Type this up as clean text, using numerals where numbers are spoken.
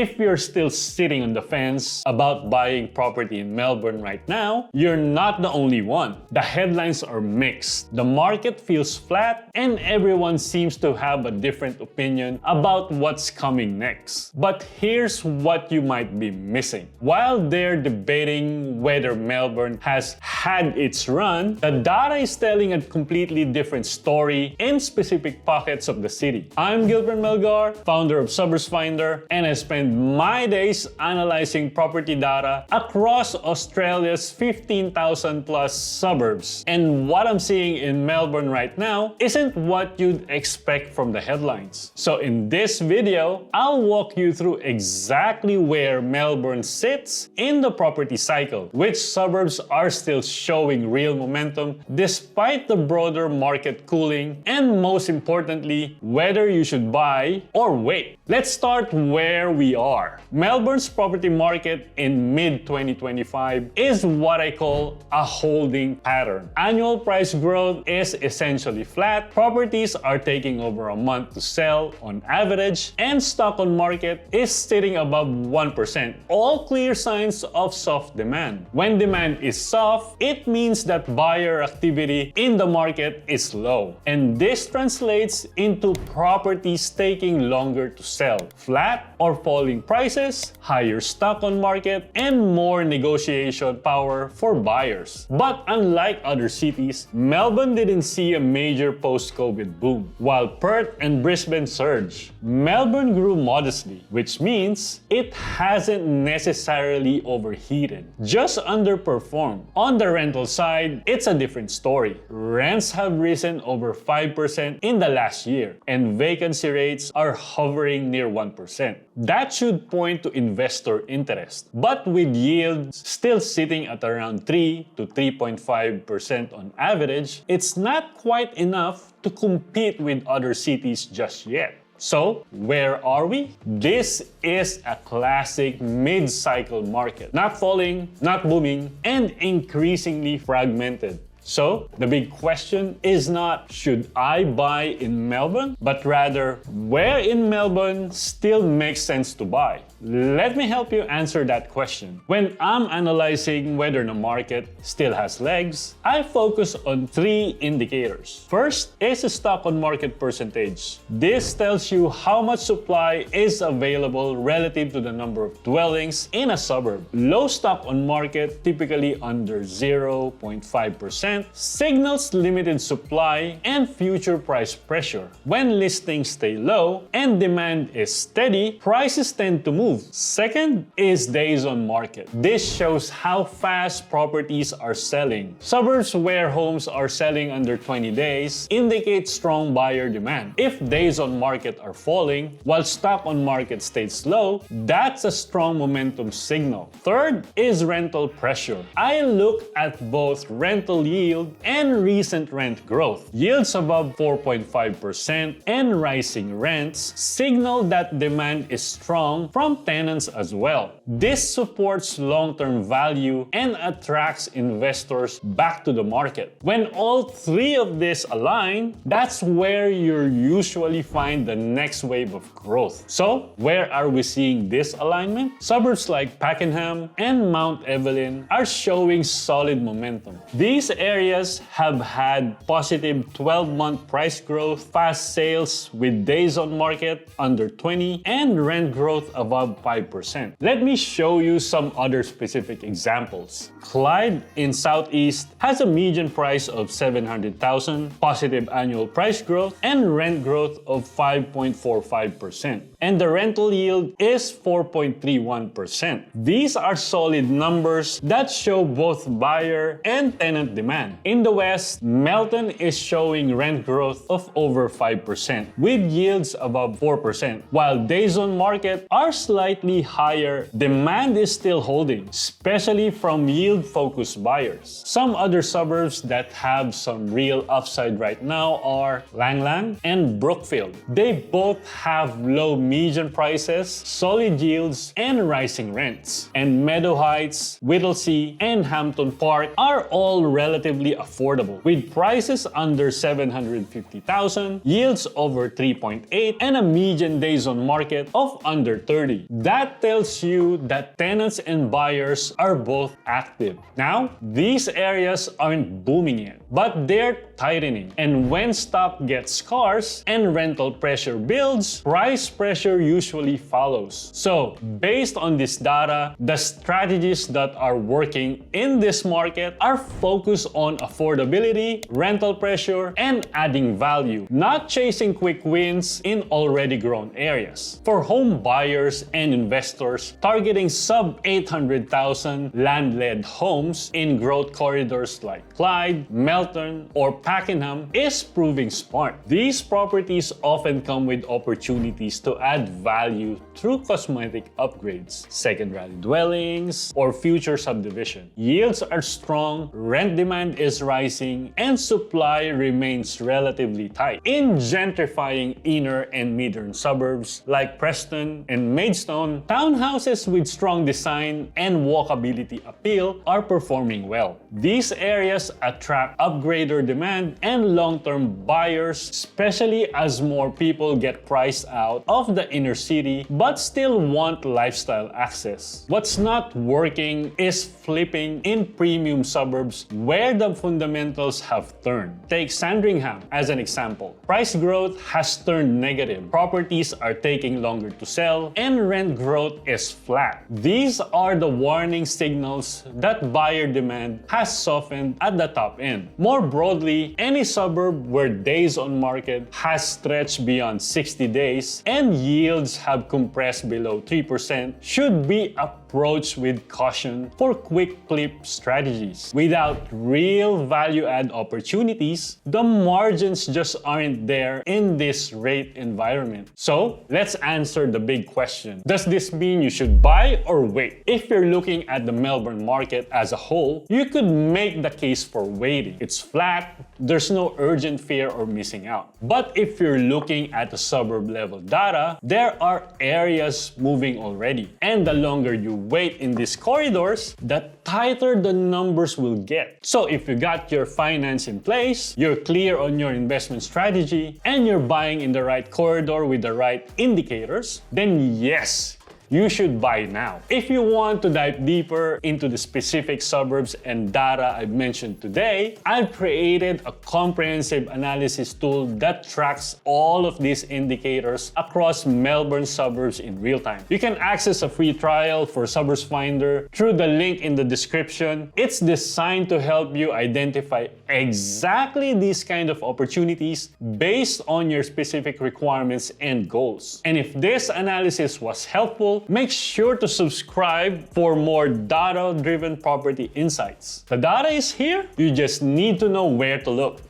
If you're still sitting on the fence about buying property in Melbourne right now, you're not the only one. The headlines are mixed. The market feels flat and everyone seems to have a different opinion about what's coming next. But here's what you might be missing. While they're debating whether Melbourne has had its run, the data is telling a completely different story in specific pockets of the city. I'm Gilbert Melgar, founder of SuburbsFinder, and I spend my days analyzing property data across Australia's 15,000 plus suburbs. And what I'm seeing in Melbourne right now isn't what you'd expect from the headlines. So in this video, I'll walk you through exactly where Melbourne sits in the property cycle, which suburbs are still showing real momentum despite the broader market cooling, and most importantly, whether you should buy or wait. Let's start where we are. Melbourne's property market in mid-2025 is what I call a holding pattern. Annual price growth is essentially flat, properties are taking over a month to sell on average, and stock on market is sitting above 1%. All clear signs of soft demand. When demand is soft, it means that buyer activity in the market is low. And this translates into properties taking longer to sell. Flat or falling prices, higher stock on market, and more negotiation power for buyers. But unlike other cities, Melbourne didn't see a major post-COVID boom. While Perth and Brisbane surged, Melbourne grew modestly, which means it hasn't necessarily overheated, just underperformed. On the rental side, it's a different story. Rents have risen over 5% in the last year, and vacancy rates are hovering near 1%. That should point to investor interest. But with yields still sitting at around 3 to 3.5% on average, it's not quite enough to compete with other cities just yet. So, where are we? This is a classic mid-cycle market. Not falling, not booming, and increasingly fragmented. So, the big question is not, should I buy in Melbourne? But rather, where in Melbourne still makes sense to buy? Let me help you answer that question. When I'm analyzing whether the market still has legs, I focus on 3 indicators. First is the stock on market percentage. This tells you how much supply is available relative to the number of dwellings in a suburb. Low stock on market, typically under 0.5%, signals limited supply and future price pressure. When listings stay low and demand is steady, prices tend to move. Second is days on market. This shows how fast properties are selling. Suburbs where homes are selling under 20 days indicate strong buyer demand. If days on market are falling while stock on market stays low, that's a strong momentum signal. Third is rental pressure. I look at both rental yield and recent rent growth. Yields above 4.5% and rising rents signal that demand is strong from tenants as well. This supports long-term value and attracts investors back to the market. When all 3 of these align, that's where you usually find the next wave of growth. So, where are we seeing this alignment? Suburbs like Pakenham and Mount Evelyn are showing solid momentum. These areas have had positive 12-month price growth, fast sales with days on market under 20, and rent growth above 5%. Let me show you some other specific examples. Clyde in Southeast has a median price of $700,000, positive annual price growth, and rent growth of 5.45%. And the rental yield is 4.31%. These are solid numbers that show both buyer and tenant demand. In the West, Melton is showing rent growth of over 5%, with yields above 4%. While days on market are slightly higher, demand is still holding, especially from yield-focused buyers. Some other suburbs that have some real upside right now are Lang Lang and Brookfield. They both have low median prices, solid yields, and rising rents. And Meadow Heights, Whittlesea, and Hampton Park are all relatively relatively affordable, with prices under 750,000, yields over 3.8, and a median days on market of under 30. That tells you that tenants and buyers are both active. Now, these areas aren't booming yet, but they're tightening. And when stock gets scarce and rental pressure builds, price pressure usually follows. So, based on this data, the strategies that are working in this market are focused on affordability, rental pressure, and adding value, not chasing quick wins in already grown areas. For home buyers and investors targeting sub 800,000 land-led homes in growth corridors like Clyde, Melbourne, or Pakenham is proving smart. These properties often come with opportunities to add value through cosmetic upgrades, second-rally dwellings, or future subdivision. Yields are strong, rent demand is rising, and supply remains relatively tight. In gentrifying inner and midern suburbs like Preston and Maidstone, townhouses with strong design and walkability appeal are performing well. These areas attract upgrader demand and long-term buyers, especially as more people get priced out of the inner city but still want lifestyle access. What's not working is flipping in premium suburbs where the fundamentals have turned. Take Sandringham as an example. Price growth has turned negative. Properties are taking longer to sell and rent growth is flat. These are the warning signals that buyer demand has softened at the top end. More broadly, any suburb where days on market has stretched beyond 60 days and yields have compressed below 3% should be approached with caution for quick flip strategies. Without real value-add opportunities, the margins just aren't there in this rate environment. So, let's answer the big question. Does this mean you should buy or wait? If you're looking at the Melbourne market as a whole, you could make the case for waiting. It's flat, there's no urgent fear or missing out. But if you're looking at the suburb-level data, there are areas moving already. And the longer you wait in these corridors, the tighter the numbers will get. So if you got your finance in place, you're clear on your investment strategy, and you're buying in the right corridor with the right indicators, then yes, you should buy now. If you want to dive deeper into the specific suburbs and data I've mentioned today, I've created a comprehensive analysis tool that tracks all of these indicators across Melbourne suburbs in real time. You can access a free trial for SuburbsFinder through the link in the description. It's designed to help you identify exactly these kind of opportunities based on your specific requirements and goals. And if this analysis was helpful, make sure to subscribe for more data-driven property insights. The data is here, you just need to know where to look.